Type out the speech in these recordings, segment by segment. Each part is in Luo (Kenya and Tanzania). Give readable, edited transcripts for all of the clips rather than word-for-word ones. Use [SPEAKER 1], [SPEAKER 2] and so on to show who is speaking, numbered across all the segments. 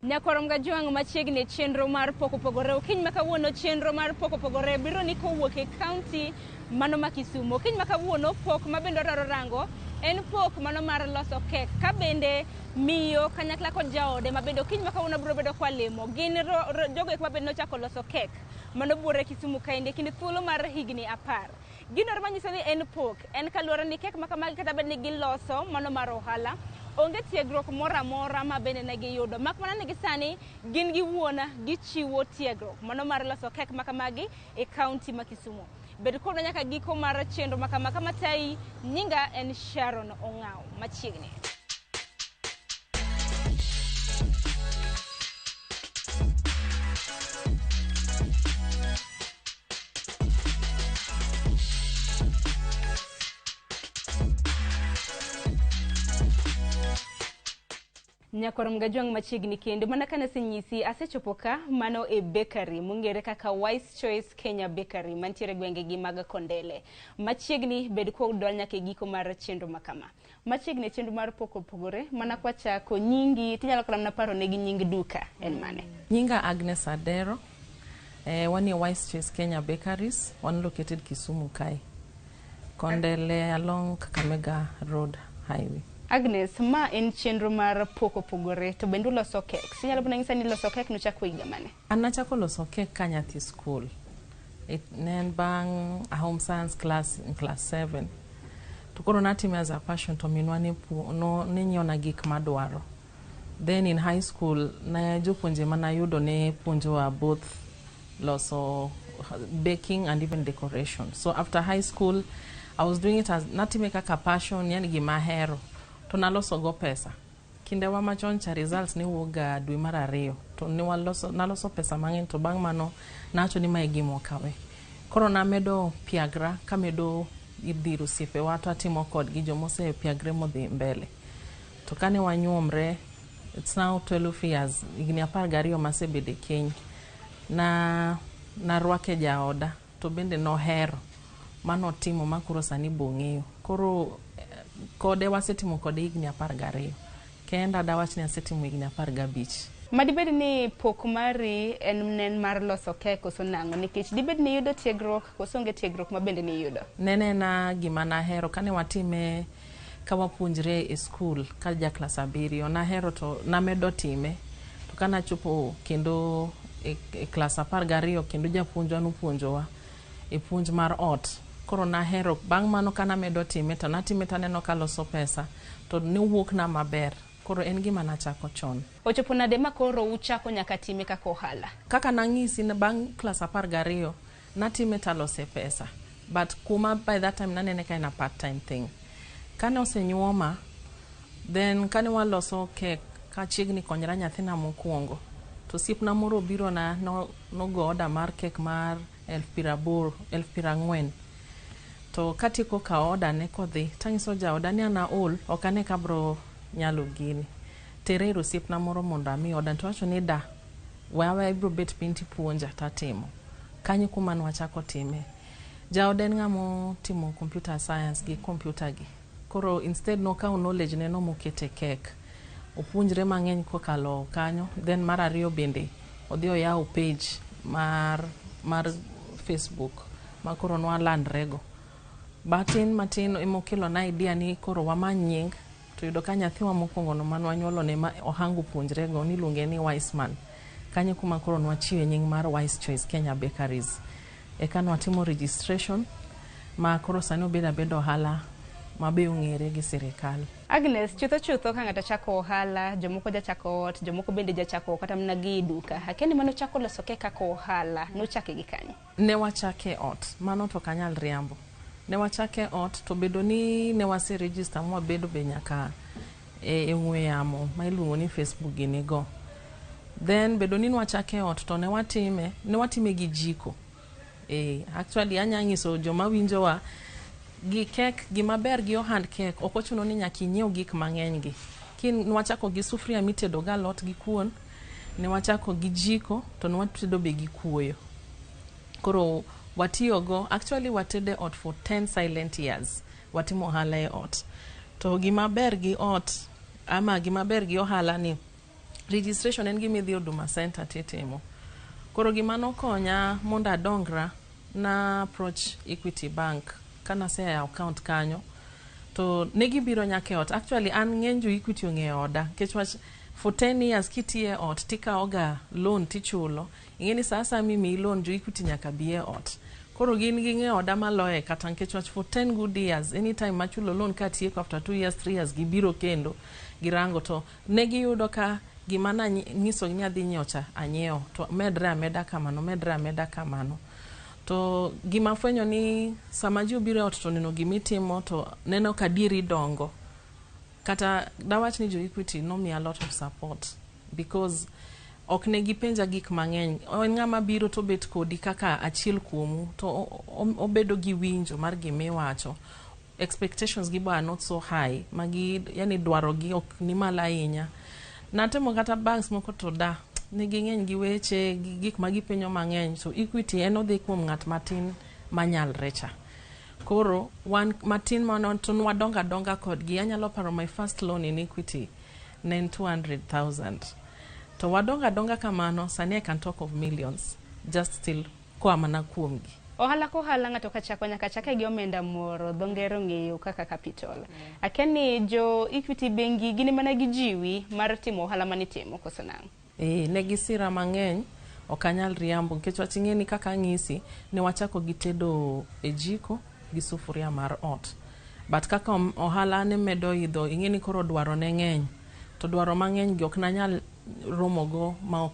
[SPEAKER 1] Nyakorom ga juang machiegni chenro mar poko pogore okiny makawuono chenro mar poko pogore biro ni kowuok e county mano ma Kisumu. Okiny makawuono pok mabendo raro rango en pok mano mar loso kek ka bende miyo kanyakla kod jaode mabendo okiny makawuono biro bedo kwa lemo gin jogo eko mabendo chako loso kek mano buore Kisumu kainde kinde thuolo mar higni 10. Gino manyiso ni en pok en kaluwore ni kek makamagi kata bed ni giloso mano mar ohala onge tiegruok moro amora ma bende ne giyudo mak mana ni gisani gin giwuona gichiwo tiegruok mano mar loso kek makamagi e kaunti ma Kisumu. Bed kono nyaka giko mar chenro makama kama tai nyinga en Sharon Ong'aw machiegni. Nyakorom ga juang machiegni kendo mana kana senyisi asechopo ka mano e bakery mungere kaka Wise Choice Kenya Bakery mantiere gwenge gi mag Kondele. Machiegni bed ko dol nyaka giko mar chenro makama. Machiegni chenro mar poko pogore mana kwa chako nyingi tinyalo kala na paro ne gi nying duka en mane.
[SPEAKER 2] Nyinga Agnes Adero. One is Wise Choice Kenya Bakeries, one located Kisumu Kai. Kondele along Kakamega Road Highway.
[SPEAKER 1] Agnes, ma en chenro mar poko pogore to bende loso kek. Sinyalo buna ngisa ni loso kek no chako higa mane?
[SPEAKER 2] An nachako loso kek ka nyathi school. Nen bang a home science class in class 7. To koro natime as a passion to minwa ne nyiona gik madwaro. Then in high school na jopuonje mana yudo ne puonjowa both loso baking and even decoration. So after high school I was doing it as natime kaka passion yani gima hero. To naloso go pesa. Kinde wa machon cha results ni wuoga dwe mar 2. To ni naloso pesa mang'eny to bang' mano nacho ni mae gimo kawe. Koro namedo piagra kamedo idhiro siepe watu atimo kod gi jomose piagre modhi mbele. To kane wanyuomre it's now 12 years igni 12 masebede keny. Na rwake jaoda to bende no hero mano timo makuro sani bong'eyo. Koro kode wasetimo kode higni 12 kenda dawachni asetimo higni 15.
[SPEAKER 1] Madibed ni pok mari en mar loso kek koso nango nikech dibed ni yudo tiegruok koso onge tiegruok mabende ni yudo.
[SPEAKER 2] Nene na gima na hero kane watime ka wapuonjre e school ka ja class 7 na hero to namedo time to kana chopo kendo e class 12 kendo japuonjwa nopuonjowa e puonj mar ot. Koro na hero bang' mano kana medo time to natime taneno ka loso pesa to ne wuok na maber. Koro en gima nachako chon.
[SPEAKER 1] Ochopo nade ma koro uchako nyaka time kaka ohala?
[SPEAKER 2] Kaka nang'isi na bang' class 12 natime talose pesa. But kuma by that time nanene ka ina part time thing. Kane osenyuoma then kane waloso kek ka chiegni konyra nyathina mokwongo to siepna moro biro na nogo order mar kek mar 40,000 to katiko ka order ne kodhi tangiso jaoda ni ana ol okane kabro nyalo gini terero siepna moro mondo ami order to wacho ni da wawe ibro bet pinti puonja tatimo kanyo kuma nwachako time. Jaoda en ng'amo timo computer science gi computer gi. Koro instead no kawo knowledge ne no mokete kek opuonjre mang'eny kokalo kanyo. Then mar 2 bende odhi oyawo page mar Facebook ma koro nwa landrego. Matin emokelo na idea ni koro wamany nying to yudo ka nyathiwa mokwongo no manwa nyuolo ne ma ohango puonjrego ni luonge ni Wiseman. Kanyo kuma koro nwachiwe nying mar Wise Choice Kenya Bakeries. Eka nwatimo registration ma koro sani obedo ohala mabe ong'ere gi sirikal.
[SPEAKER 1] Agnes, chutho ka ng'ato chako ohala, jomoko ja chako ot, jomoko bende ja chako kata mna gi duka. Hakeni mano chako loso kek kaka ohala, no chake gi kanyo.
[SPEAKER 2] Ne wachake ot, mano to kanyal riambo. Ne wachake ot to bedo ni ne wase register mwa bedo be nyaka e ng'we yamo ma iluongo ni Facebook gini go. Then bedo ni nwachake ot to ne watime gi jiko. Actually anyangiso joma winjowa gi kek gima ber gi ohand kek ok ochuno ni nyaka inyiew gik mang'eny gi. Nwachako gi sufria mitedo ga lot gi kuon, ne wachako gi jiko to nwatedo be gi kuoyo. Koro watiyogo actually watede ot for 10 silent years. Watimo ohala e ot. To gima ber gi ot ama gima ber gi ohala ni registration en gima idhi Huduma Center titimo. Koro gima nokonya mondo adongra na approach Equity Bank kana asea account kanyo to negi biro nyaka ot. Actually an ng'eny jo Equity ong'eyo oda kech for 10 years kitie ot tikaoga loan tichulo. Ingeni sasa mimi loan jo Equity nyaka bie ot. Koro gin ging'eyo oda maloye kata nkech for 10 good years anytime machulo loan katieko after 2 years 3 years gibiro kendo girango to negi yudo ka gima na nyiso ni adhi nyocha anyeo to medre ameda kamano to gima fwenyo ni sama ji obiro ot to neno gimitimo to neno ka diri dongo kata dawach ni jo Equity no me a lot of support because ok ne gipenja gik mang'eny. Ng'ama biro to bet kodi kaka achiel kuomu to obedo gi winjo mar gimiwacho. Expectations gi ba not so high magi yani dwaro gi ok ni mala ahinya. Natemo kata banks moko to da nigi ng'eny gi weche gik magipenjo mang'eny so Equity en odhi kuom ng'at matin manyalre cha. Koro wan matin manon to nwadonga kodgi. Anyalo paro my first loan in Equity ne 200,000 to wadonga kamano sani I can talk of millions just still kwa mana kuomgi.
[SPEAKER 1] Ohala ko hala ng'ato kachako nyaka chake gi omenda moro dhongero ng'eyo kaka capital. Akeni jo Equity bengi gini mana gijiwi mar timo ohala manitimo koso nang'?
[SPEAKER 2] Negi sira mang'eny okanyal riambo nkech waching'eni kaka ng'isi ne wachako gi tedo e jiko gi sufuria mar ot. But kaka ohala ne medo idho ing'eni koro dwaro ne ng'eny to dwaro mang'eny gi ok nanyal romogo ma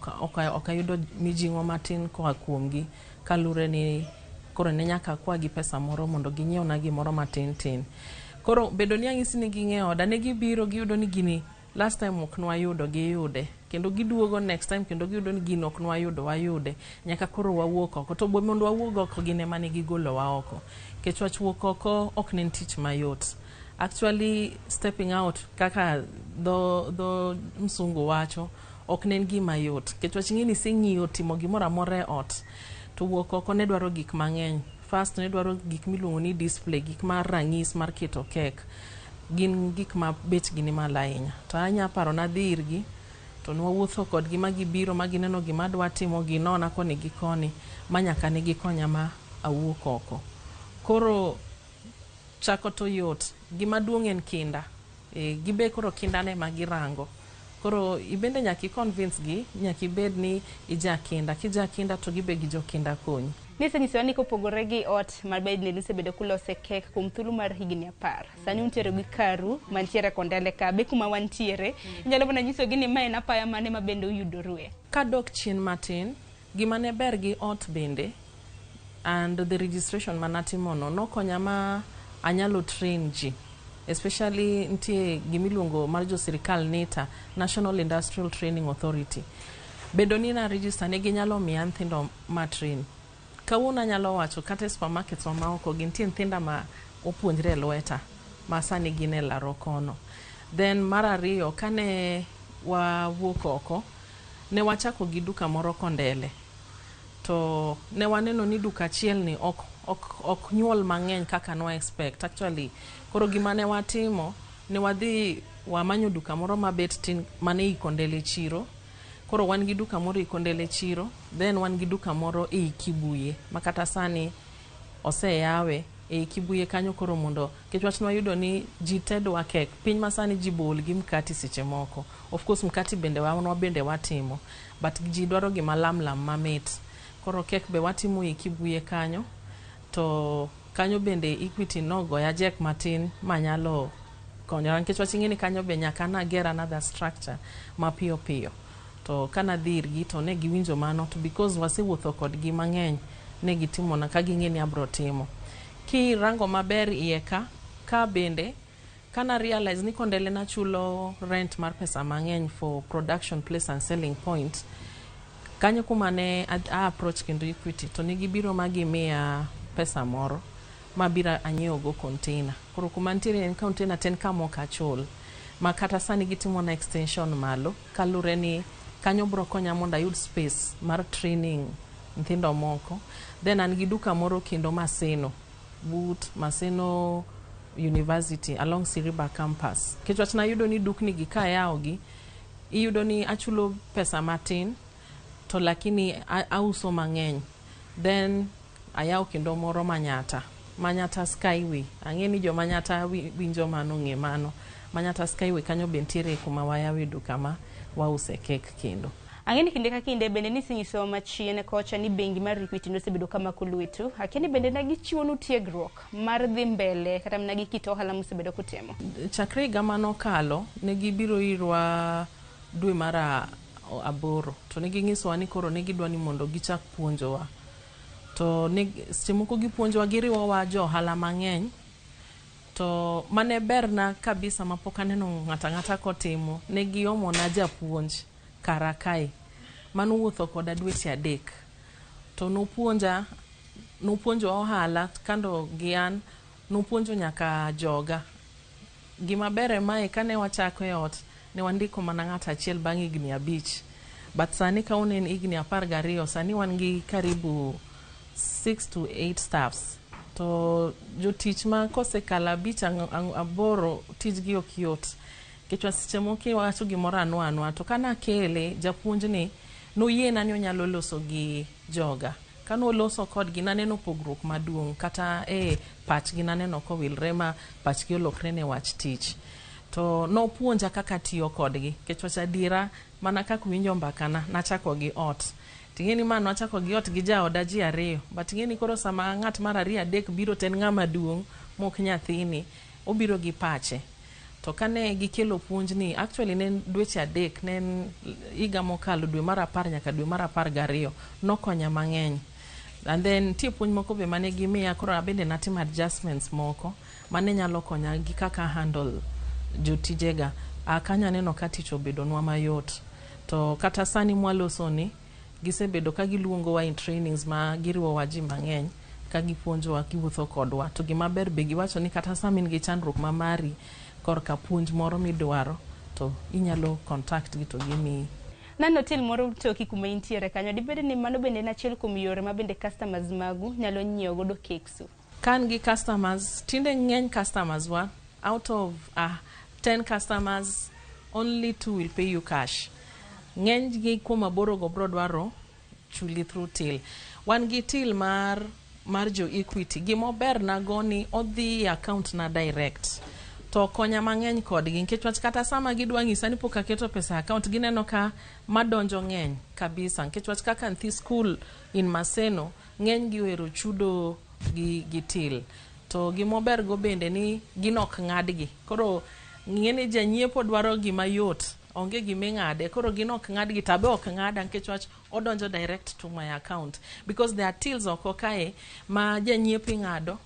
[SPEAKER 2] okayudo mijing'o matin koa kuomgi kalure ni koro ne nyaka kwa gi pesa moro mondo ginyiew na gimoro matin tin. Koro bedo ni ang'isi ni ging'eyo oda ne gibiro giyudo ni gini last time ok nwayudo giyude kendo giduogo next time kendo giyudo ni gino ok nwayudo wayude nyaka koro wawuok oko to mondo wawuog oko gine mane gigolowa oko kech wach wuok oko ok nen tich mayot. Actually stepping out kaka do msungu wacho ok nen gima yot kech wach ng'ini sing'iyo timo gimoro amora e ot to wuok oko ne dwaro gik mang'eny. First ne dwaro gik miluongo ni display gik mar rang'is mar keto kek gin gik ma bet gini mala ahinya to anya paro na dhi irgi to nwawuotho kodgi magibiro magineno gima dwa timo ginona koni gi koni manyaka ne gikonya ma awuok oko. Koro chako to yot gima duong' en kinda gibe koro kinda ne magirango koro ibende nyaki convince gi nyaki bed ni ijakinda kijakinda to gibe gi jokinda konyi.
[SPEAKER 1] Nisenyiso ni kopogore gi ot mabed ni nisebedo kulose kek kuom thulu mar higni 10 sani untiere gi karu mantiere kondele ka be kuma wantiere nyalo mana nyiso gi ni mae na paya mane mabende uyudorue
[SPEAKER 2] ka dok chien matin gima ne ber gi ot bende and the registration manatimono nokonya ma anyalo train ji especially ntie gimiluongo mar jo sirikal NITA National Industrial Training Authority bedo ni na register ne ginyalo miya nyithindo ma train. Kawuono anyalo wacho kata supermarkets ma oko gintie nyithinda ma opuonjre lweta ma sani gin e laro kono. Then mar ariyo kane wawuok oko ne wachako gi duka moro kondele to ne waneno ni duka achiel ni ok nyuol mang'eny kaka no expect. Actually koro gima ne watimo ne wadhi wamanyo duka moro mabet tin mane ikondele chiro. Koro wan gi duka moro ikondele chiro then wan gi duka moro e Kibuye makata sani oseyawe e Kibuye kanyo koro mondo kech wach nwayudo ni ji tedwa kek piny masani ji bol gi mkati seche moko. Of course mkati bende bende watimo but ji dwaro gima lamlam mamit koro kek be watimo e Kibuye kanyo to kanyo bende Equity nogoya jek matin manyalo konyo nkech wach ing'eni kanyo be nyaka na get another structure mapiyo piyo to kana dhirgi to ne giwinjo mano to because wasewuotho kodgi mang'eny ne gitimo na ka ging'eni abro timo. Ki rango maber iye ka bende kana realize ni kondele na chulo rent mar pesa mang'eny for production place and selling point kanyo kuma ne approach kendo Equity to ne gibiro magimiya pesa moro mabira anyiewo go container. Koro kuma ntiere en container ten kamo kachul makata sani gitimo na extension malo kalure ni kanyo bro konya mondo ayud space mar training nyithindo moko. Then an gi duka moro kendo Maseno University along Siriba campus. Kech wach na yudo ni dukni gi kayawo gi iyudo ni achulo pesa matin to lakini auso mang'eny. Then ayaw kendo moro Manyata Skyway. Ang'eni jo Manyata winjo mano ng'e mano. Manyata Skyway kanyo bentiere kuma wayawe duka ma wause kek kendo.
[SPEAKER 1] Ang'eni kinde ka kinde bende nisinyiso machien kocha ni bengi mar Equity nosebedo kama kulwetu. Akini bende nagi chiwonu tiegruok mar dhi mbele kata mnagi kito ohala musebedo kutimo.
[SPEAKER 2] Chakre higa manokalo negi biro irwa dwe mara aboro to negi ng'isowa ni koro negi dwani mondo gichak puonjowa. To seche moko gipuonjowa giriwowa jo ohala mang'eny. To mane berna kabisa mapok aneno ng'ata kotimo negi omona japuonj Karakai manowuotho koda dweche 3 to nopuonjo ohala kando gian nopuonjo nyaka joga. Gima bere mae kane wachako e ot ne wandiko mana ng'ata achiel bang' higni 5 but sani ka unen higni 12 sani wan gi karibu 6 to 8 staffs. To jotich ma kosekala 5 tijgi ok yot. Kichwa seche moko wacho gimoro anwa to kana kele japuonj ni noyiena ni onyalo loso gi joga. Kano loso kodgi naneno pogruok maduong' kata pachgi naneno kowilre ma pachgi olokre ne wach tich. To nopuonja kaka tiyo kodgi. Kichwa adiera mana kaka winjo mbakana nachako gi ot. Tingeni mano achako gi ot gi jaoda ji 2 but tingeni koro sama ng'at mar 2 3 biro ten ng'ama duong' mok nyathini obiro gi pache. To kane gikelo puonj ni actually nen dweche 3 nen higa mokalo dwe mar 10 nyaka dwe mar 12 nokonya mang'eny. And then tie puonj moko be mane gimiya koro abende natimo adjustments moko mane nyalo konya gi kaka handle jotijega. Akanya neno ka tich obedonwa mayot. To kata sani mwaloso ni gisebedo ka giluongowa in trainings ma giriwowa ji mang'eny ka gipuonjowa giwuotho kodwa. To gima ber be giwacho ni kata samin gi chandruok ma mari korka puonj moro midwaro to inyalo contact gi to gimiyi.
[SPEAKER 1] Nano til moro toki kuma intiere kanyo dibede ni mano bende na achiel kuom yore ma bende customers magu nyalo nyiewo godo keksu.
[SPEAKER 2] Kan gi customers tinde ng'eny customers wa out of 10 customers only 2 will pay you cash. Ng'eny gi kuma boro go bro dwaro chuli through till. Wan gi till mar jo Equity gimo ber na goni odhi account na direct. To konya mang'eny kodgi nikech kata sama gidwa ng'isa ni pok aketo pesa account gineno ka madonjo ng'eny kabisa nikech kaka nthi school in Maseno ng'eny giwero chudo gi till. To gimober go bende ni ginok ng'adgi. Koro ng'eni janyiepo dwaro gima yot onge giming'ade koro ginok ng'adgi tabe ok ng'ada nikech odonjo direct to my account because there are tills oko kae ma janyiepo ng'ado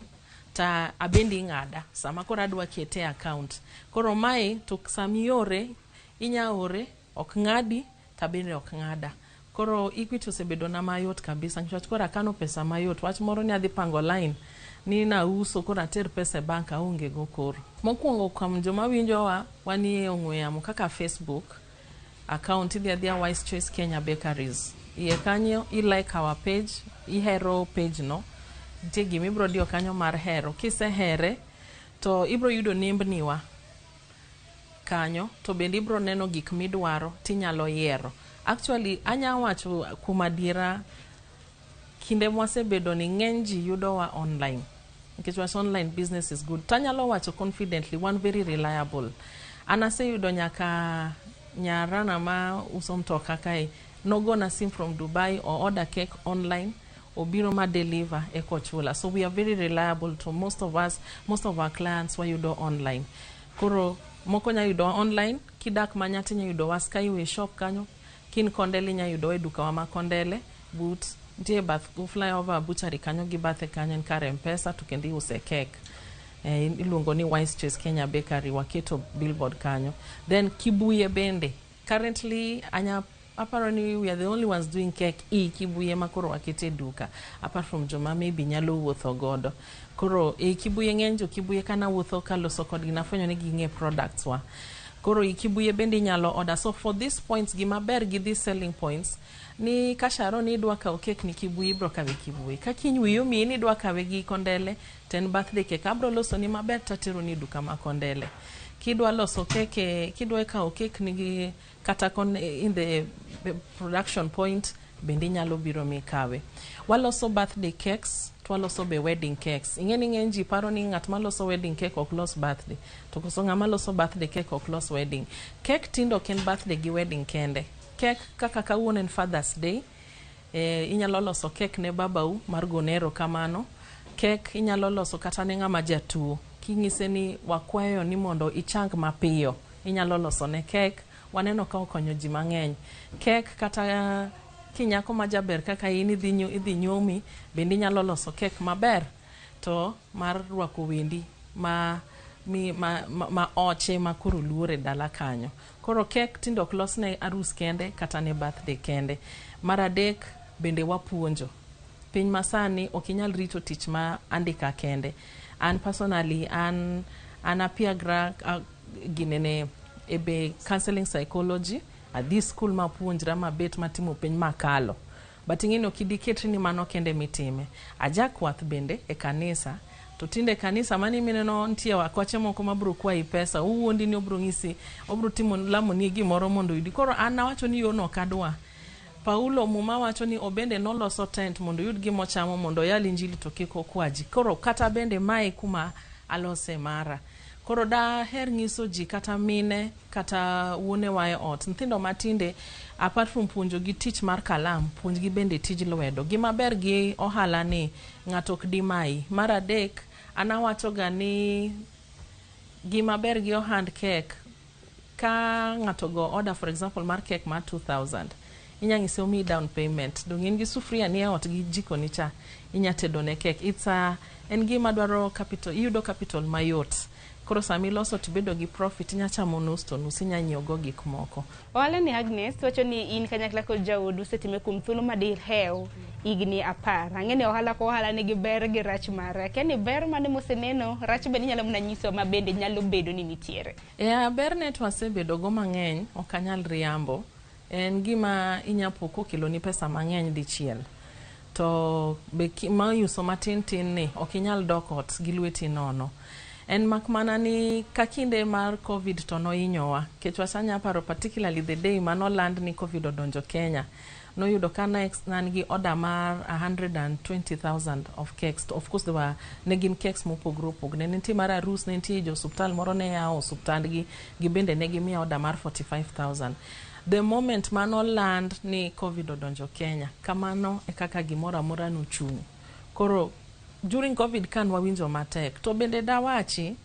[SPEAKER 2] ta abendi ng'ada sama koro adwa kete account. Koro mae to samiore inyaore ok ng'adi tabende ok ng'ada. Koro Equity osebedo na mayot kabisa nikech koro akano pesa mayot. Wach moro ni adhi pango line ni na uso koro ater pesa e bank aonge go koro. Mokwongo kuom joma winjowa wanie ong'we yamo kaka Facebook account idhi Wise Choice Kenya Bakeries. Iye kanyo like our page, ihero page no. Nitie gima ibro diyo kanyo mar hero. Kisehere to ibro yudo nembniwa kanyo to bende ibro neno gik midwaro tinyalo yiero. Actually anya wacho kuma diera kinde mwasebedo ni ng'eny ji yudowa online. Nikech online business is good. Tanyalo wacho confidently one very reliable. Anase yudo nyaka nyarana ma uso mtoka kae nogona sim from Dubai or order cake online obiro ma deliver eko chula. So we are very reliable to most of our clients wa yudo online. Koro moko nya yudo online kidak manyati nya yudo wa Skyway shop kanyo kin Kondele nya yudo e duka wa Makondele but ndiye bath flyover butchery kanyo gi bathe kanyo en kar M-Pesa to kendi use cake. Iluongo ni Wise Choice Kenya Bakery waketo billboard kanyo. Then Kibuye bende currently apparently we are the only ones doing cake Kibuye makoro wakete duka apart from joma maybe nyalo wuotho godo. Koro Kibuye ng'eny jo Kibuye kana wuotho kaloso kodgi nafwenyo ni ging'e products wa. Koro Kibuye bende nyalo order. So for these points gima ber gi these selling points ni kasharo ni idwa kawo cake ni Kibuye ibro kawe Kibuye. Ka kiny wiyo mi ni idwa kawe gi Kondele ten birthday cake abro loso ni maber tatero ni duka ma Kondele. kidwa loso keke, kidwa kawo kek nigi kata in the production point bende nyalo biro mikawe. Waloso birthday cakes, twaloso be wedding cakes. Ing'eni ng'eny ji paro ni ng'at maloso wedding cake ok los birthday. To koso ng'ama loso birthday cake ok los wedding. Cake tindo ken birthday gi wedding kende. Cake kaka kawuono en Father's Day, inyalo loso cake ne babau mar gonero kamano. Cake inyalo loso kata ne ng'ama jatuo. King'ise ni wakwayo ni mondo ichang mapiyo, inyalo loso ne cake. Waneno ka okonyo ji mang'eny. Cake kata kinyako majaber kaka in idhi nyomi, bende inyalo loso cake maber to mar rwako wendi ma oche ma koro luore dala kanyo. Koro cake tindo ok los ne arus kende kata ne birthday kende. Mar adek bende wapuonjo. Piny masani ok inyal rito tich ma andika kende. An personally an apiagra ginene ebe counseling psychology at this school ma puonjra mabet matimo piny makalo. But ing'eni ok idiketri ni mano kende mitime. Ajakwath bende e kanisa. To tinde kanisa mani mineno ntie wakwache moko mabro kwayi pesa. Uwuondi ni obro ng'isi, obro timo lamo ni gimoro mondo yudi. Koro an nawacho ni yono kadwa. Paulo muma wacho ni obende noloso tent mondo yud gimo chamo mondo yali injili to kik okwaji. Koro kata bende mae kuma alose mara. Koro da her ng'iso ji kata mine kata wuone wae ot. Nthindo matinde apart from puonjo gi tich mar kalam, puonj gi bende tij lwedo. Gima ber gi ohala ni ng'ato ok di mai. Mar adek anawacho ga ni gima ber gi ohand cake ka ng'ato go order for example mar cake mar 2000. Inyang'ise omi down payment. Dong in gi sufria ni ot gi jiko ni cha inyatedo ne cake. En gima dwaro capital, iyudo capital mayot. Koro sami loso tibedo gi profit nyachamo nus to nus inyanyiewo go gik moko.
[SPEAKER 1] Ohala ni Agnes wacho ni in kanyakla kod jaodu setime kuom thuolo madir hew igni 10. Ang'eni ohala ko ohala nigi ber gi rach mare. Keni ber mane moseneno, rach bende nyalo mna nyiso ma bende nyalo bedo ni nitiere.
[SPEAKER 2] Ber ne twasebedo go mang'eny, ok anyal riambo. En gima inyapo kokelo ni pesa mang'eny dichiel. To be ma yuso matin tin ni ok inyal dokot gi lweti nono. En makmana ni kakinde mar COVID to noinyowa. Kechwasanya paro particularly the day manoland ni COVID odonjo Kenya. No yudo kana nan gi order mar 120,000 of cakes. Of course there were negin cakes mopogore opogne. Nenti mar arus, nenti jo hospital moro ne yao hospitandgi gibende negi miya order mar 45,000. The moment manoland ni COVID odonjo Kenya, kamano e kaka gimora mora nuchung'. Koro during COVID kan wawinjo matek. To bende dawachi,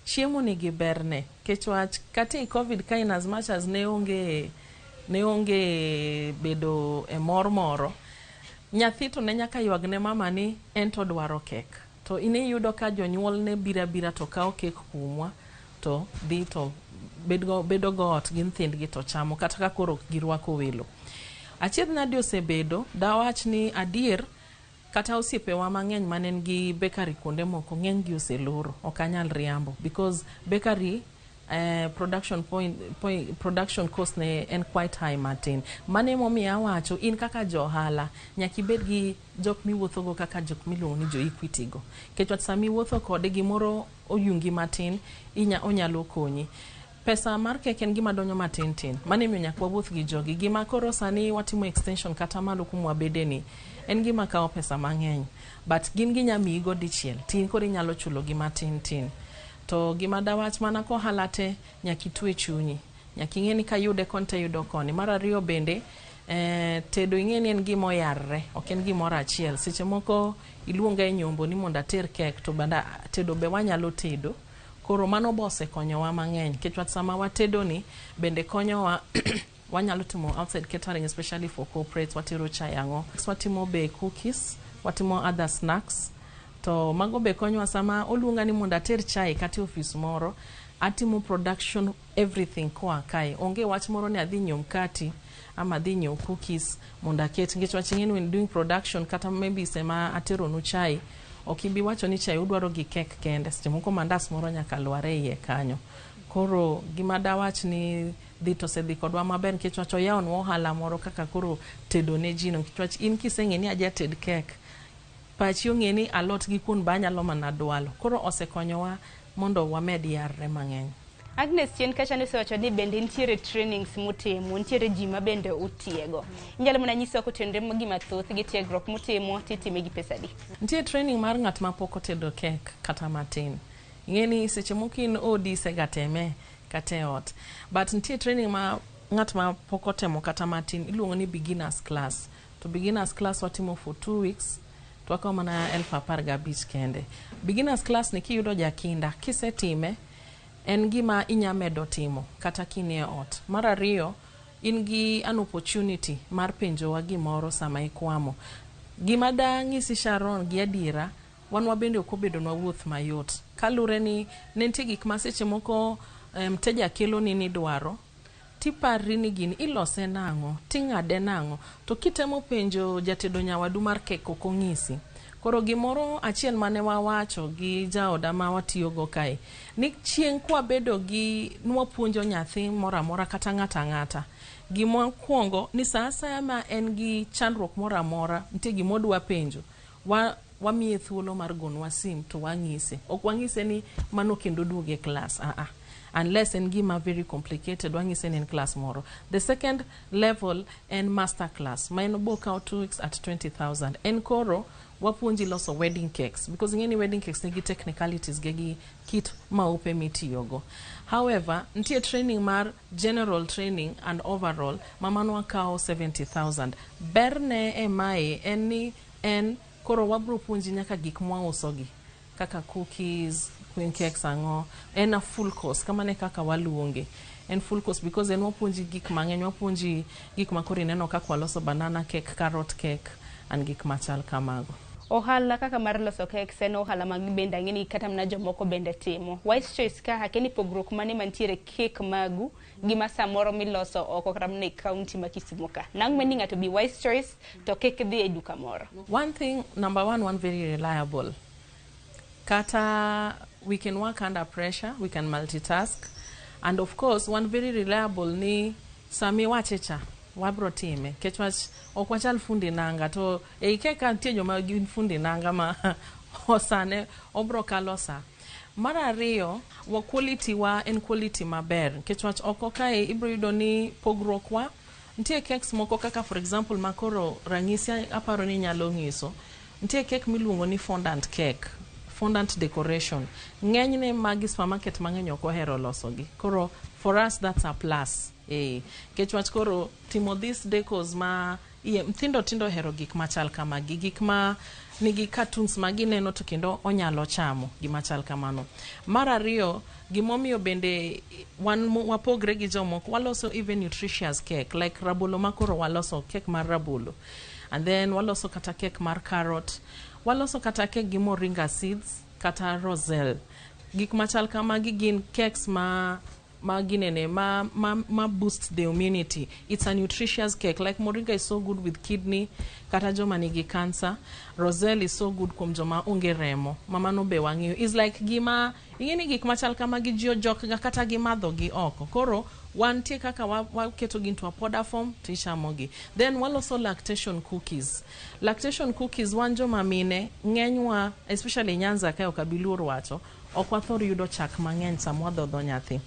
[SPEAKER 2] chiemo nigi berne. Kechwach kati COVID kain as much as ne onge bedo e moro. Nyathi to ne nyaka yuagne mama ni ento dwaro kek. To iniyudo ka jonyuol ne bira to kao kek kumwa. To dhi to bedo go ot gi nyithindgi to chamo kata ka koro girwako welo. Achiedh nadi osebedo, dawach ni adier kata osiepewa mang'eny manen gi bakery kuonde moko ng'eny gi oseloro, ok anyal riambo because bakery production cost ne en quite high martin. Mane momiyo awacho in kaka johala nyaki bed gi jok miwuotho go kaka jok miluongo ni jo Equity go. Kechwat sami wuotho kode gimoro oyungi matin onyalo konyi. Pesa mar kek en gima donyo matin tin. Mane miyo nyaka wawuoth gi jogi. Gima koro sani watimo extension kata malo kumwa bedeni. En gima kao pesa mang'eny. But gin ginyamiyi go dichiel. Tin koro inyalo chulo gima tin. To gima dawach mana ko halate nyaki twe chunyi. Nyaki ng'eni ka yude konte yudo koni. Mar ariyo bende tedo ing'eni en gima oyarre. Ok en gimoro achiel. Seche moko iluonga e nyombo ni mondo ater kek to banda tedo be wanyalo tedo. Koro mano bose konyowa mang'eny. Kechwat sama watedo ni bende konyowa wanyalo timo outside catering especially for corporates. Watero chai ang'o. Watimo be cookies. Watimo other snacks. To mago be konyowa sama oluonga ni mondo ater chai kati office moro. Atimo production everything koa kae. Onge wach moro ni adhi nyom kati ama adhi nyom cookies mondo aket. Kechwat ing'eni when doing production kata maybe sema atero nu chai. Okibi wacho ni chai udwaro gi kek kende. Seche moko mandas moro nyaka lware iye kanyo. Koro gima dawach ni dhi to sedhi kodwa maber nikech wacho yao no ohala moro kaka koro tedo ne jino nikech in kiseng'eni aja ted kek. Pachi ong'eni alot gi kuon ba nyalo mana dwalo. Koro osekonyowa mondo wamed yarre mang'eny.
[SPEAKER 1] Agnes chien kacha ne sewacho ni bende nitiere trainings mutimo, nitiere ji ma bende utiego. Inyalo mana nyiso kutende gima thoth gi tiegruok mutimo titime gi pesa di.
[SPEAKER 2] Nitiere training mar ng'at ma pok otedo kek kata matin. Ing'eni seche mokin odi segateme kate ot. But nitiere training ma ng'at ma pok otemo kata matin iluongo ni beginners class. To beginners class watimo for 2 weeks. To wakaw mana 15,000 kende. Beginners class ni kiyudo jakinda kisetime en gima inyamedo timo kata kinie ot. Mar ariyo, in gi an opportunity mar penjowa gimoro sama ikwamo. Gima da ng'isi Sharon gi adiera, wan wabende ok obedonwa wuoth mayot. Kalure ni nitie gik ma seche moko mteja kelo ni dwaro, tipari ni gini ilose nang'o, ting'ade nang'o, to kitemo penjo jatedo nyawadu mar kek ok ong'isi. Koro gimoro achiel mane wawacho gi jaoda ma watiyogo kae, ni chieng' kwa bedo gi nwapuonjo nyathi moramora kata ng'ata. Gimokwongo ni saa asaya ma en gi chandruok moramora, nitie gimodwa penjo, wamiye thuolo mar gonwa sim to wang'ise. Ok wang'ise ni mano kendo duoge class, unless en gima very complicated, wang'ise ni en class moro. The second level en master class, ma en boka 2 weeks at 20,000. En koro wapuonji loso wedding cakes, because ing'eni wedding cakes nigi technicalities gi kit maupe mitiyogo. However, ntie training mar general training and overall, mamano wakaw 70,000. Berne mae en ni koro wabro puonji nyaka gik mwausogi, kaka cookies, queen cakes ang'o, en a full course, kamane kaka waluonge. En full course because en wapuonji gik mang'eny, wapuonji gik makori neno kaka waloso banana cake, carrot cake, and gik machal kamago.
[SPEAKER 1] Ohala kaka mar loso cakes en ohala mag bende ang'eni kata mna jomoko bende timo. Wise choice ka hakeni pogruok mane mantiere cake magu gima samoro miloso oko kata mne county ma Kisumu ka. Nang' meni ng'ato bi wise choice to cake dhi e duka moro.
[SPEAKER 2] One thing, number one very reliable. Kata we can work under pressure, we can multitask. And of course, one very reliable ni sami wachecha. Wabro time kechwach ok wachal fundi nanga to keka nitie joma gin fundi nanga ma osane obro kalosa. Mar ariyo, quality wa en quality maber kechwach oko kae ibro yudo ni pogruok wa nitie cakes moko kaka for example makoro ranyisi aparo ni nyalo ng'iso. Nitie cake miluongo ni fondant cake, fondant decoration. Ng'enyne magi supermarket mang'eny ok ohero losogi. Koro for us that's a plus. Kechwach koro timo this decos ma tindo hero gik machal kamagi, gik ma nigi cartoons magineno to kendo onyalo chamo gimachal kamano. Mar ariyo, gimomiyo bende wapogre gi jomoko, waloso even nutritious cake, like rabolo makoro waloso cake mar rabolo. And then waloso kata cake mar carrot, waloso kata cake gi moringa seeds, kata roselle. Gik machal kamagi gin cakes ma boost the immunity. It's a nutritious cake. Like moringa is so good with kidney, kata joma nigi cancer. Roselle is so good kum joma onge remo. Mama no be wang'eyo. It's like gima, ingeni gik machal kamagi jok kata gimadho gi oko. Koro, one tie kaka waketo into a powder form, tishamogi. Then waloso lactation cookies. Lactation cookies wanjo mamine, ng'enywa, especially Nyanza kayo kabiluru wacho, okwathor yudo chak mang'eny samwadho dho nyathi.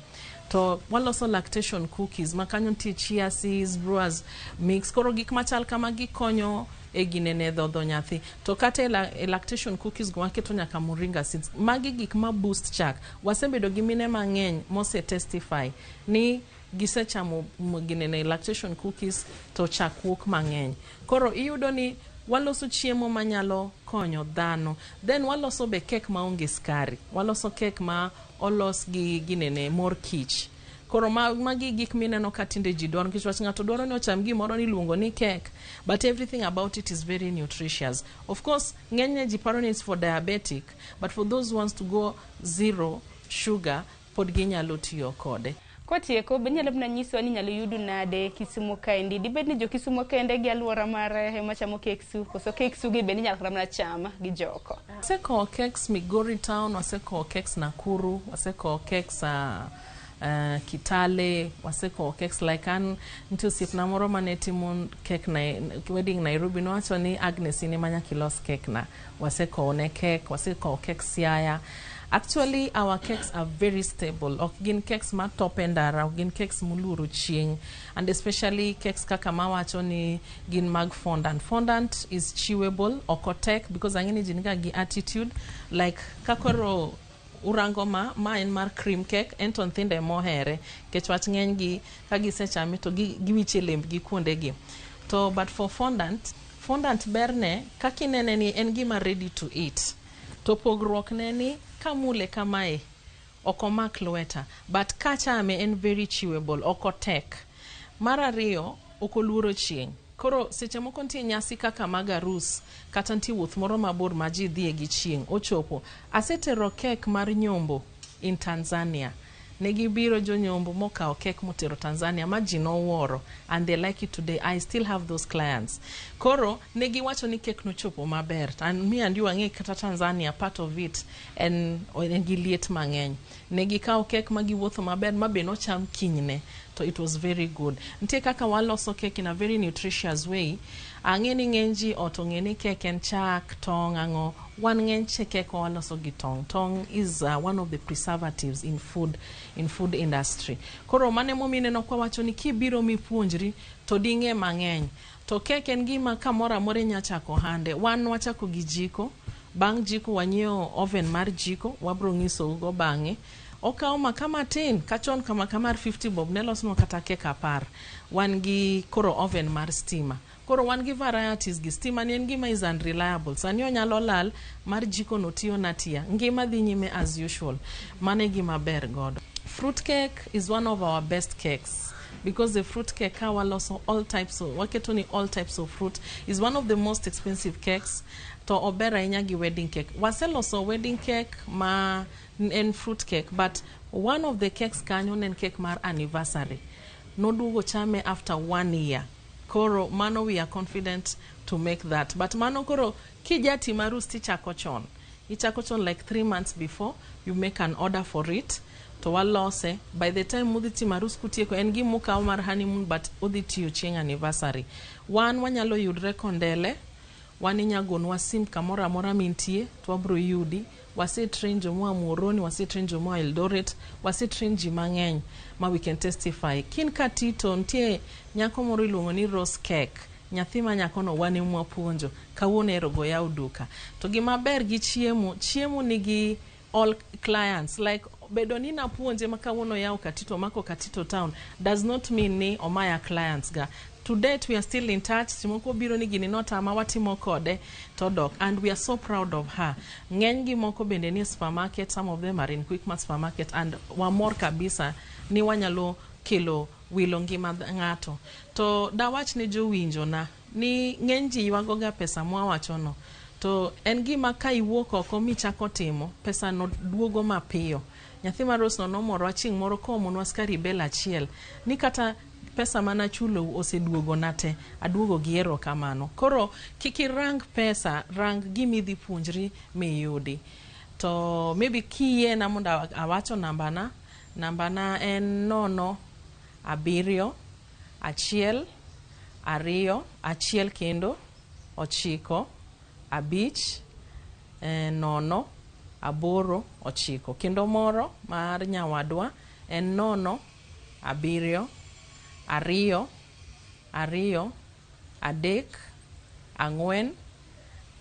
[SPEAKER 2] To waloso lactation cookies, makanyo ntie chia seeds, brewers mix, koro gik machal kamagi konyo e ginene dho nyathi. To kata lactation cookies go waketo nyaka moringa seeds. Magi gik ma boost chak. Wasebedo gi mine mang'eny mose testify ni gisechamo ginene lactation cookies to chak wuok mang'eny. Koro iyudo ni waloso chiemo manyalo konyo dhano. Then waloso be cake maonge skari. Waloso cake ma olos gi ginene mor kich. Koro magi gik mineno katinde ji dwaro nikech ng'ato dwaro ni ocham gimoro ni luongo ni cake, but everything about it is very nutritious. Of course, ng'enyne ji paro ni it's for diabetic, but for those who wants to go zero sugar, pod ginyalo tiyo kode.
[SPEAKER 1] Kotieko, benyalo bina nyiso ni nyalo yudu nade Kisumu kaendi. Dibed ni jo Kisumu kende gi alwora mare machamo keksu, koso keksu gi bende nyalo kramna chama gi joko.
[SPEAKER 2] Waseko cakes Migori Town, waseko cakes Nakuru, waseko cakes Kitale, waseko cakes like nito sipna moro mane timo cake na wedding Nairobi no wacho ni Agnes ni manya kilos cake na waseko ne cake, waseko cake Siaya. Actually, our cakes are very stable. Ogin cakes ma top endara, ogin cakes muluru ching, and especially cakes kakamawacho ni gin mag fondant. Fondant is chewable, okotek, because angini jiniga gi attitude, like kakoro urango ma en mar cream cake, enton thinde mohere, kechwach ng'eny gi kagise chame to giwiche lembgi kuonde gi. To but for fondant berne kakinene ni en gima ready to eat. To pogruok neni kamule kamae okomak lweta, but kachame en very chewable, okotek. Mar ariyo okoluoro chieng'. Koro seche moko nitie nyasi kaka mag arus kata nitie wuoth moro mabor ma ji dhie gi chieng' ochopo. Asetero kek mar nyombo in Tanzania. Negi biro jo nyombo mokao kek motero Tanzania ma ji nowuoro, and they like it today. I still have those clients. Koro negi wacho ni kek no chopo maber, and me and you ang'e kata Tanzania part of it en gi liet mang'eny. Negi kao kek ma giwuotho maber ma be nocham kinyne, to it was very good. Ntie kaka waloso kek in a very nutritious way. Ang'e ni ng'eny ji otong'e ni kek en chak, tong, ang'o. Wan ng'eny che kek waloso gi tong. Tong is one of the preservatives in food industry. Koro mane momineno kwa wacho ni kibiro mipuonjri to ding'e mang'eny. To kek en gima kamora more nyachako hande. Wan wachako gi jiko, bang' jiko wanyeo oven mar jiko, wabro ng'iso ugo bang'e. Okao maka matin, kachon kama kamar 50 bob, nelosno kata kek 10. Wan gi koro oven mar stima. Koro wan gi varieties gi stima ni en gima is unreliable. Sani onyalo lal, mar jiko no tiyo natia. Ngima dhi nyime as usual. Mane gima ber godo. Fruit cake is one of our best cakes, because the fruit cake waloso all types of fruit is one of the most expensive cakes. To obera inya gi wedding cake. Waseloso wedding cake ma en fruit cake, but one of the cakes kanyo en cake mar anniversary. Nodugo chame after 1 year. Koro mano we are confident to make that. But mano koro kijati marus tichako chon. Ichako chon like 3 months before you make an order for it. To walose, by the time muditi marus kutieko en gi muka mar honeymoon, but uditi chieng' anniversary. Wanyalo yudre Kondele, inyagonwa sim kamora mora mintie, to wabro yudi. Wase train jomoa Muhoroni, wase train jomoa Eldoret, wase train ji mang'eny ma we can testify. Kin katito ntie nyako moro iluongo ni Rose Cake. Nyathi ma nyakono wane mwapuonjo, kawuono ero go yaw duka. To gima ber gi chiemo nigi all clients, like bedo ni napuonje ma kawuono yaw Katito mako Katito town does not mean ni omaya clients ga. To date, we are still in touch. Simoko biro ni gini nota ama watimo kode todok, and we are so proud of her. Ng'eny gi moko bende ni supermarket, some of them are in Quickmart supermarket, and wamor kabisa ni wanyalo kelo wilo ngima ng'ato. To dawach ne jowinjo na ni ng'eny ji ywago ga pesa mwawachono. To en gima ka iwuok oko michako timo, pesa no duogo mapiyo. Nyathi ma Rose no nomoro aching' moro komonwa skari bel achiel. Ni kata pesa mana chulo oseduogo nate, aduogo gi erokamano. Koro kikirang pesa, rang gimidhi puonjri miyudi. To maybe kiye na mondo awacho nambana en 07121 kendo 95 kendo moro mar nyawadwa en 072 2 3 4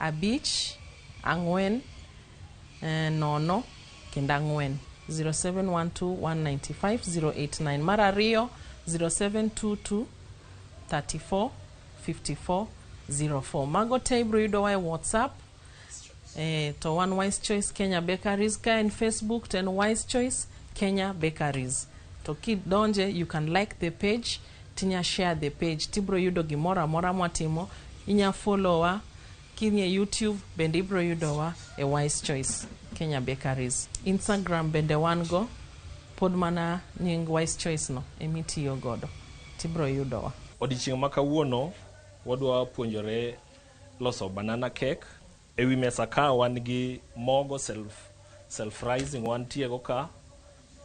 [SPEAKER 2] 5 4 0 kenda 4 0712195089. Mar ariyo 0722 34 54 04. Mago table yudo wa WhatsApp. To one Wise Choice Kenya Bakeries ka in Facebook, ten Wise Choice Kenya Bakeries. To kidonje, you can like the page, tinya share the page. Tibro yudo gimora mora mwatimo, inya followa, kinye YouTube, bende ibro yudo wa a Wise Choice Kenya Bakeries. Instagram bende wango, podmana nying Wise Choice no, emiti yogodo. Tibro yudo wa.
[SPEAKER 3] Odichieng' makawuono, wadwa puonjore loso banana cake. Ewi mesa ka wan gi mogo self-rising, wan tiego ka,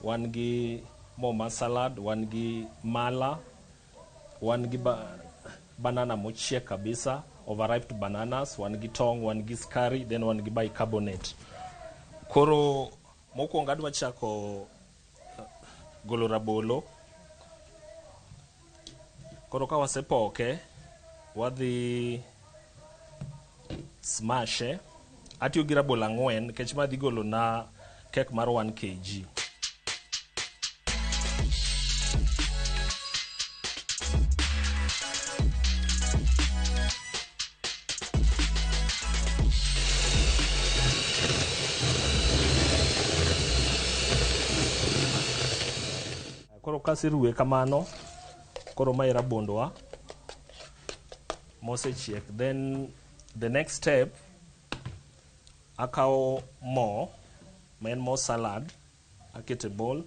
[SPEAKER 3] wan gi moma salad, wan gi mala, wan gi banana mochiek kabisa, overripe bananas, wan gi tong, wan gi skari, then wan gi bicarbonate. Koro mokwongo adwa chako golo rabolo. Koro ka wasepoke, wadhi smashe. Atiyo gi rabolo 4 nikech ma dhi golo na kek mar 1 kg. Koro kasiruwe kamano, koro mae rabondwa mosechiek. Then the next step, akawo mo, ma en mo salad, akete bowl.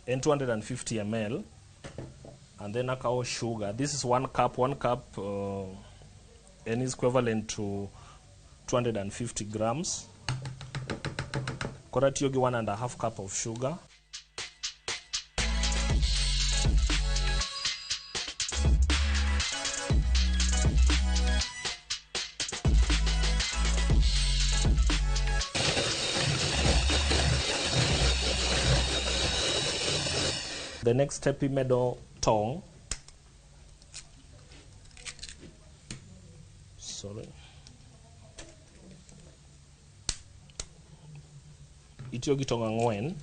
[SPEAKER 3] En 250 ml. And then akawo sugar. This is 1 cup. 1 cup and is equivalent to 250 grams. Koro atiyo gi 1.5 cup of sugar. The next step, imedo tong'. Sorry. Itiyo gi tong' 4.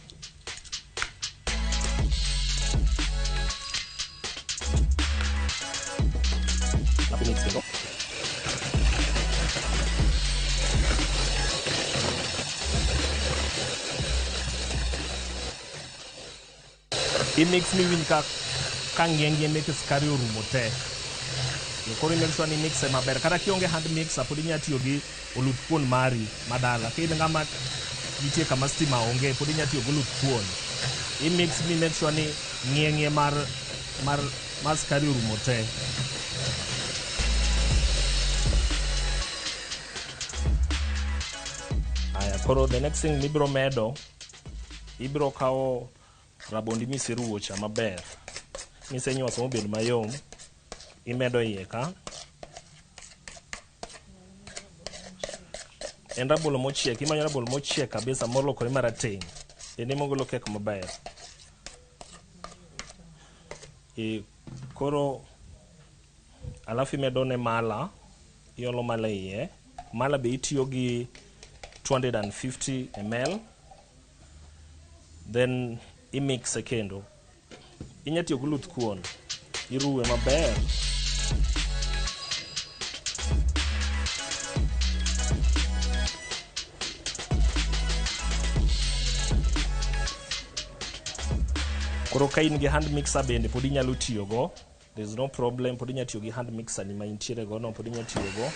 [SPEAKER 3] I-mix miwinj ka ng'enge mek skari orumo te. Koro i make sure ni mixe maber. Kata kionge hand mixer, pod inya tiyo gi oluth kuon mari madala. Ka in ng'ama nitie kama stima onge, pod inya tiyo gi oluth kuon. I-mix mi make sure ni ng'enge mar skari orumo te. Aya, koro the next thing mibiro medo, ibiro kawo rabondi miseruwo cha maber, misenyuaso mobed mayom, imedo iye ka. En rabolo mochiek, imanyo rabolo mochiek kabisa molokore marateng'. En emogolo kek maber. Koro alafu imedone mala, iolo mala iye. Mala be itiyo gi 250 ml. Then imixe kendo. Inya tiyo gi oluth kuon, iruwe maber. Koro ka in gi hand mixer bende pod inyalo tiyo go. There's no problem, pod inya tiyo gi hand mixer ni ma intiere go no, pod inya tiyo go.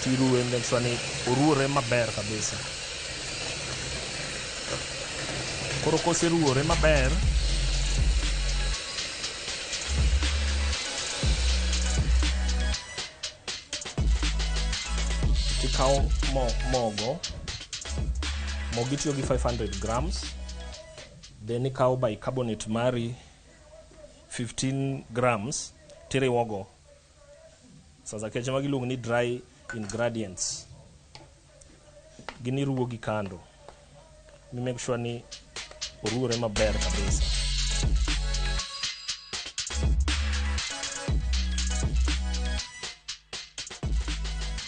[SPEAKER 3] Tiruwe make sure ni oruwore maber kabisa. Koro koseruwore maber, tikawo mogo itiyo gi 500 grams. Then ikawo bicarbonate mari 15 grams tiriwogo. Sasa keche magiluongo ni dry ingredients, gini ruwo gi kando. Mi make sure ni oruwore maber kabisa.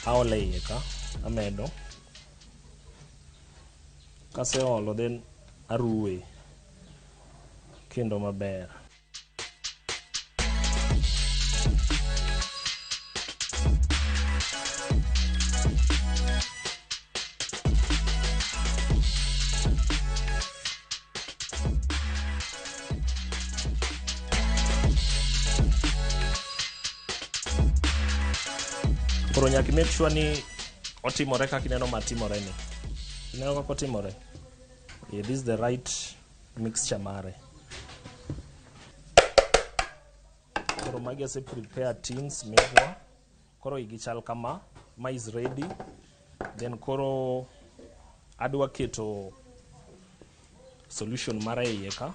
[SPEAKER 3] Aole iye ka, amedo. Kaseolo, then aruwe kendo maber. Koro nyaka make sure ni otimore kaka ineno matimore ni. Ineno kaka otimore? Yeah, this is the right mixture mare. Koro magi ase prepare tins mekwa. Koro igi chal kama. Ma is ready. Then koro adwa keto solution mara iye ka.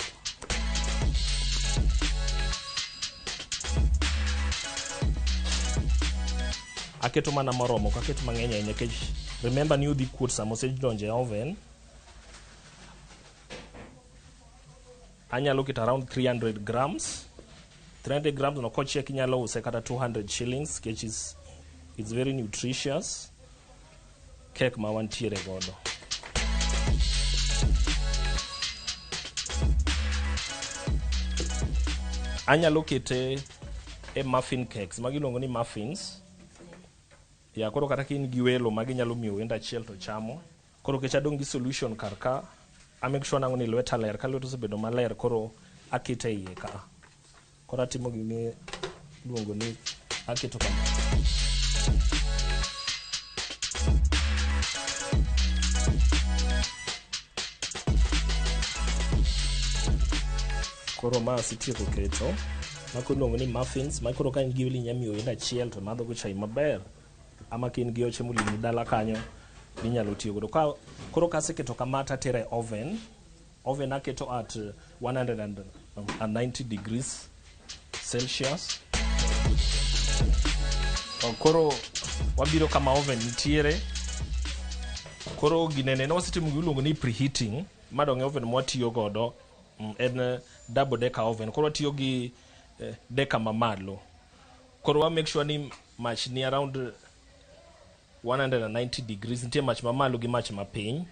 [SPEAKER 3] Aketo mana moromo, aketo mang'eny ahinya nikech remember ni udhi kuot sama osedonjo e oven. Anyalo keto around 300 grams. 300 grams no kochiek inyalo use kata 200 shillings, which is it's very nutritious cake ma wantiere godo. Anyalo kete e muffin cakes magiluongo ni muffins. Ya koro kata kin gi welo magi nyalo miyo wendo achiel to chamo. Koro kecha dong gi solution kar ka, a make sure nango ni lweta ler, ka lweta osebedo maler koro akete iye ka. Koro atimo gimi luongo ni aketo kama. Koro ma asetieko keto. Mako luongo ni muffins, ma koro ka in gi welo inyamiyo wendo achiel to madho go chai maber. Ama kin gi oche molini dala kanyo inyalo tiyo godo. Koro kaseketo kama tatere oven aketo at 190 degrees Celsius. Koro wabiro kama oven nitiere. Koro ginene wasetimo giluongo ni preheating. Madong oven mwatiyo godo en double decker oven. Koro watiyo gi decker mamalo. Koro wa make sure ni mach ni around 190 degrees, nitie mach mamalo gi mach mapiny.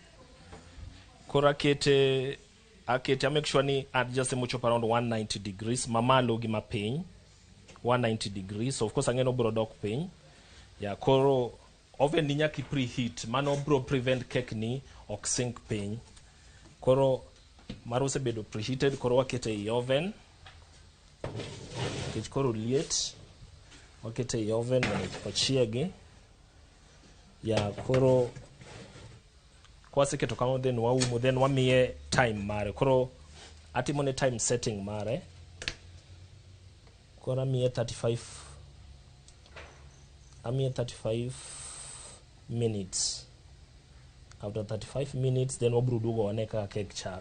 [SPEAKER 3] Koro akete I make sure ni adjust mochopo around 190 degrees, mamalo gi mapiny 190 degrees. So of course ang'eno bro dok piny. Ya koro oven ni nyaki preheat, mano bro prevent cake ni ok sink piny. Koro maro osebedo preheated, koro wakete i oven. Kech koro liet. Wakete i oven ochiegi. Ya koro kwaseketo kama then waumo, then wamiye time mare. Koro atimo ne time setting mare. Koro amiye 35 minutes. After 35 minutes then wabro duogo wane kaka cake chare.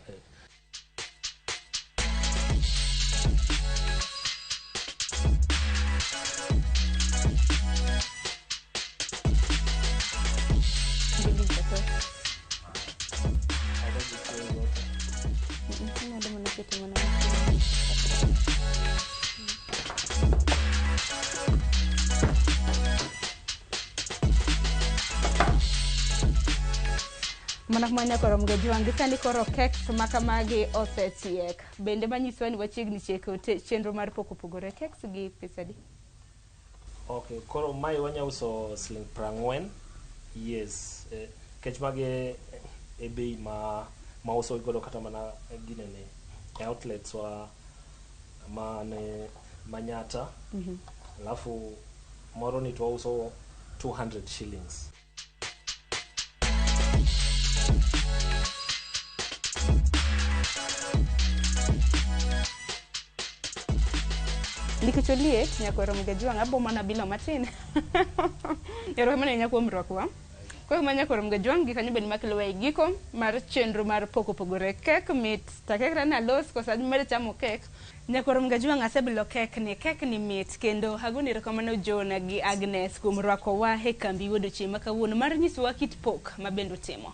[SPEAKER 1] Mana manya koro mgejuangi sani koro cakes makamagi osetiek. Bende manyiso ni wachiegni cheko chenro mar poko pogore cakes gi pesadi.
[SPEAKER 3] Okay, koro mai wanya uso sling 40. Yes, kech mage e bei ma uso godo kata mana ginene outlets wa mane Manyata. Alafu moro ni to uso 200 shillings.
[SPEAKER 1] Likicholie nyakoro mgejuang abo mana bilo matin. Yaro mana nyako mrokwa. Kwa manya koro mgejuang gi kanyo ben makilwe giko mar chenro mar poko pogore cake mit takekra na los ko sa mere chamo cake. Nyakoro mgejuang asebilo cake ni mit kendo hagoni rekomano Jona gi Agnes kuom rwako wa he kambi wodo chima kawuono mar nyiso kit pok mabendo timo.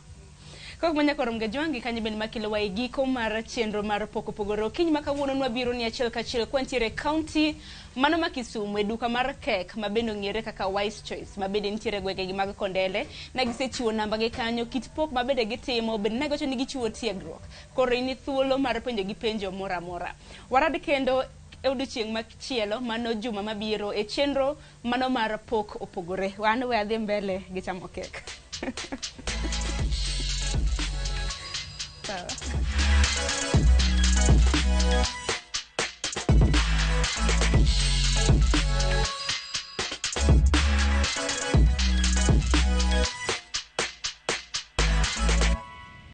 [SPEAKER 1] Kok manya koro mgejuangi kanyo ben makilwe giko mar chenro mar poko pogore kiny makawuono nwabiro ni achiel kachiel kwantiere county mano ma Kisumu e duka mar cake mabendo ng'ere kaka Wise Choice mabende nitiere gwenge gi mag Kondele na gisechiwo namba gi kanyo kit pok mabende gitimo bende nagocho ni gichiwo tiegruok. Koro ini thuolo mar penjo gi penjo mora mora. Warad kendo e odiochieng' machielo mano juma mabiro e chenro mano mar pok opogore. Wan we adhi mbele gi chamo cake. Sawa.